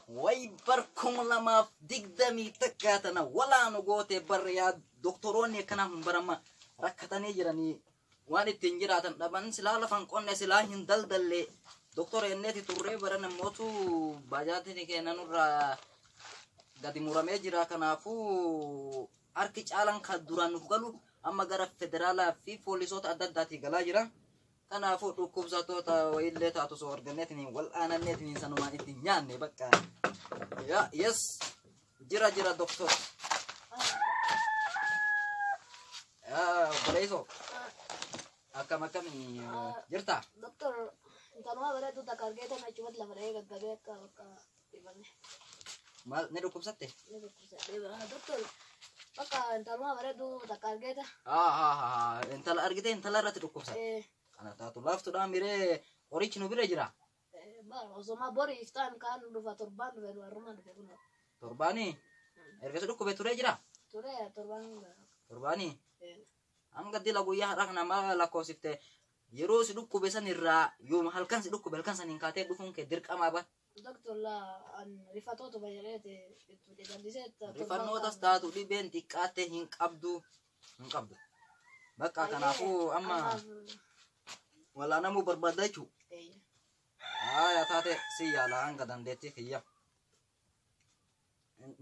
way barkum lama digdami takatana wala nugote bar ya doktoroni kana humbarama rakatani jirani wani tinjiratan daban sila lafan qonne sila hindal dalle doktor enneti turre barana motu bajati ni kenanura gadi murame jira kanafu arki calan kaduran galu amma gara federala fi polisota adadati gala jira kanafu dhukkubsato ta wayille taatu so organetni wal ananetni sanuma itti nyaanne bakka ya yes jira doktor Boleh akam ni jirta doktor tanwa bare tu takarge ta na chumat la bare ga gabe ka ibane mal ne dukup satte doktor paka tanwa bare tu takarge ta entala argite entala rat dukup satte ana ta tu laftu da mire orichinu bire jira bar osoma bori iftan kan du faturban veru arman de kuno turbani erga dukup beture jira ture turbani anga dila guya rak nama la kosifte yero si dukku besan irra yum halkan si dukku belkan sanin kate dukun ke dirk ama ba doktor la an rifato to bayarete itu de diset rifano tas ta tu di benti kate hin qabdu baka kanafu amma wala namu barbadachu ya tate si ya la anga dan dete kiya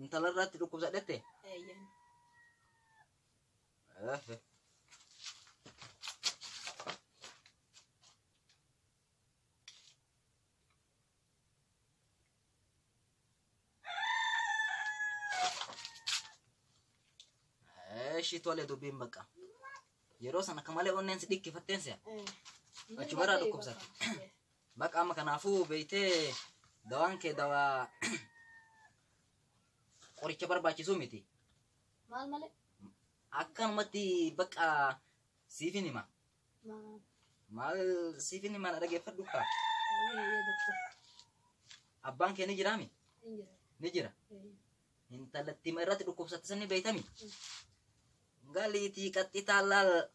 intalarrat dukku sadete shi tole do bim baka yero sana kamale onnen sidik kifatense achubara do kubsat baka amma kanafu beite dawan ke dawa qoricha barbachisu miti mal male akan mati baka sifini ma mal sifini ma ada gefat duka doktor abang ke ni jirami ni jira intalati marat do kubsat sani beitami gali tikat italal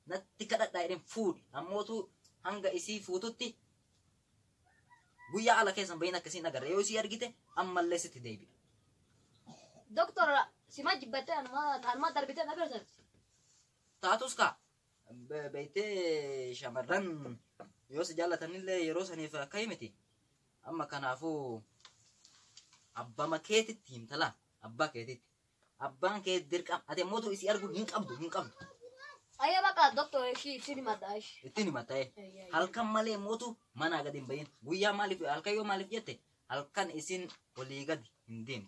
natti kada dairen food amotu hanga isi fututti guya ala kesan bayna kasina gar yo si argite amma lesiti debi doktor sima jibate anma darbite na bersa tatus ka beite shamaran yo sejalatan ille yero sani fa kaymeti amma kanafu abba maketit timtala abba ketit abang ke dirkam ate moto isi argu hin qabdu aya baka doktor shi tini matai halkan male moto mana gadin bayin guya malif halkayo malif jette halkan isin oligad hindim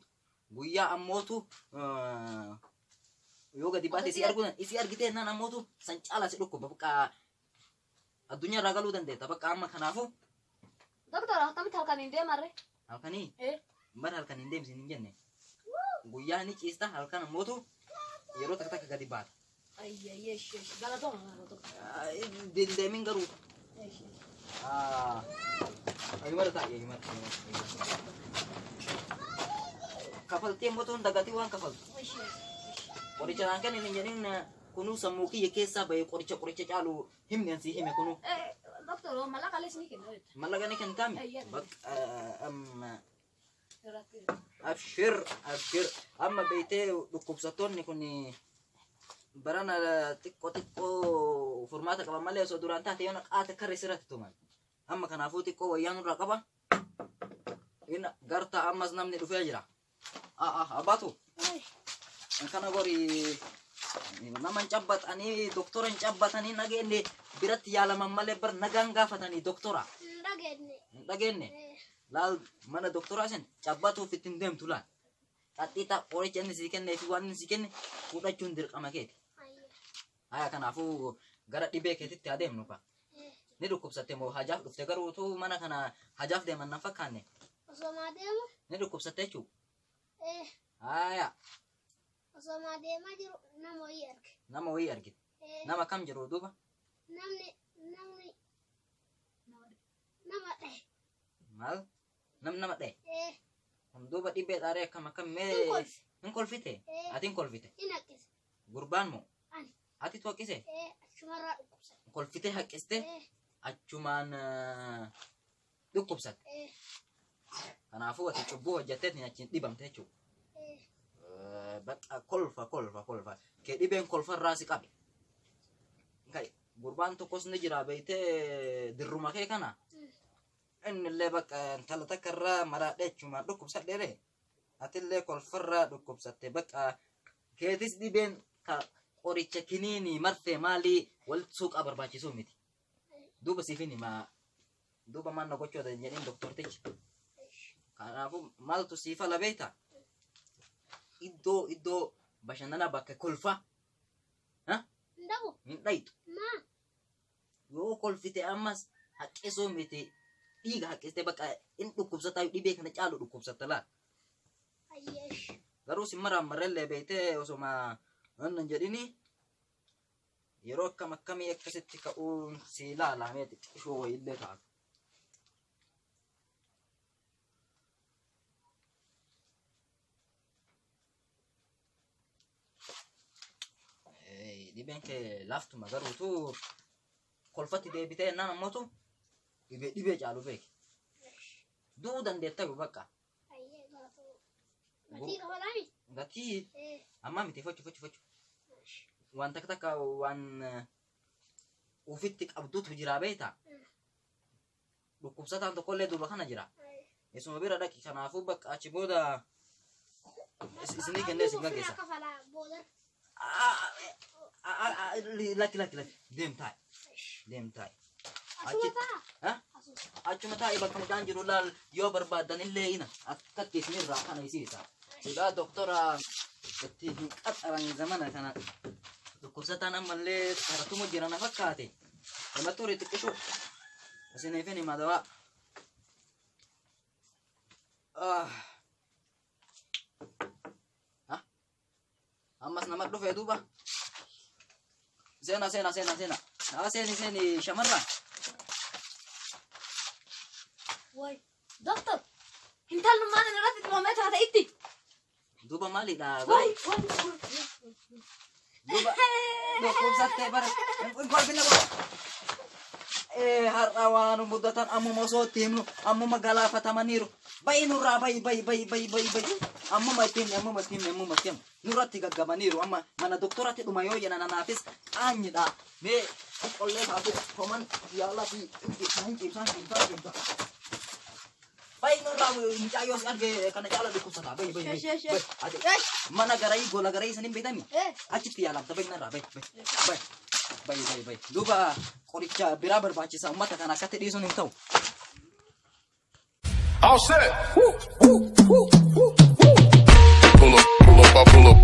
guya amoto yoga di bati isi argite nana moto sancala sidukko baka adunya ragalu dan deta baka amma kanafu doktor kami halkan inde mare halkani bar halkan indem sinin jenne guya ni cista halkan moto yero tak gadi bat yes galatong dindemin garu gimana tak ya gimana kapal tim moto dagati wan kapal qoricha kan ini janin kunu samuki ya kesa bay qoricha calu himnen si hime kunu doktor malah kali sini kan malah kan kami bak abshir amma beite dukubsaton ni kuni barana tikko formata kaba male so duranta te yana ata karisirat tuman amma kana futi ko wayan raqaba ina garta ammas namni du fejra abatu kana gori naman cabbat ani doktoran cabbat ani nagende birat yala mamale bar naganga fatani doktora nagenne lal mana doktora sen cabatu fitin dem tulan tatita ore chen siken ne tuan siken udah cundir kamaket aya kana fu gara dibe ketit adem no pa ne dukup sate mo hajaf dufte garu tu mana kana hajaf de man nafakane osoma dem ne dukup sate chu aya osoma dem ajru namo yerg nama kam jero duba namni nama mal nama deh duba dibe tare kama me kolfite atin kolfite inakis gurbanmu ati tu akise shumara kolfite hakiste acuman dukupsat Kanaafuu ati cubbuu hojjetteetiin achiin dhibamte jechuudha. Bakka kolfa. Kee dhibeen kolfarraa si qabe. Gurbaan tokkos ni jira beeytee dirruma kee kana. Innillee bakka intala takka irraa maraadhee jechuudha dhukkubsadheere. Atillee kolfarraa dhukkubsatte bakka keetis dhibeen qoricha kiniini marfee maalii wal suuqaa barbaachisuu miti. Duuba siifin himaa duuba maal na gochoota jedhin doktortichi. Kanaafuu maaltu siifa labeeta? Iddoo bashannanaa bakka kolfa. Hin dhayitu. Yoo kolfite ammas haqqisuu miti dhiiga haqqiste bakka in dhukkubsataa dhibee kana caalu dhukkubsatta laa. Garuu simmaraan marrellee beeytee osoma wannan jedhini yeroo akkamii akkasitti ka'uun si ilaalamee xiqqishoo wayillee taatu. Dhibeen kee laaftuma garuutu kolfatti deebitee naan ammotu dhibee caalu beeki. Du'uu dandeetta bakka. Gatii amma miti fachu. Waan takka waan ufitti qabduutu jira beeta. Dhukkubsataan tokkollee duuba kana jira. Isuma bira dhaqi kanaafuu bakka achi booda isinii kennee isin gaggeessa. Laki deemtaay. Achuma taa'e bakka mucaan jiru laal yoo barbaadan illee ina akkatti isinirraa kana isiisa. Sidaa doktora itti hin qaxaran zamana kana dhukkubsataan ammallee karatuma jiran fakkaate. Namatti horii xiqqishu isiniifin hima dawaa. Ammas nama dhufee duuba. Seena. Seeni shamarran. Wai, doktor. Intal mana narati dhibamee taate itti. Duuba maalidha? Duuba dhukkubsattee bara kolfina har'a waan muddatan ammuma osoo itti himnu ammuma galaafatamaniiru. Bayi nurraa bayi. Ammuma itti himne nurratti gaggabaniiru amma mana doktoratti dhuma yoo jedhan anaafis qaanyidha. Mee qollee taatu homan yaalaa fi isaan cibsaan. Bayi nurraa mucaa yoo arge kana caala dhukkubsataa bayi. Mana garai gola garai sanin beekami. Achitti yaalamta bayi narraa bayi. Duuba qoricha biraa barbaachisa uummata kana akkatti dhiisuun hin ta'u. All set. Pull up,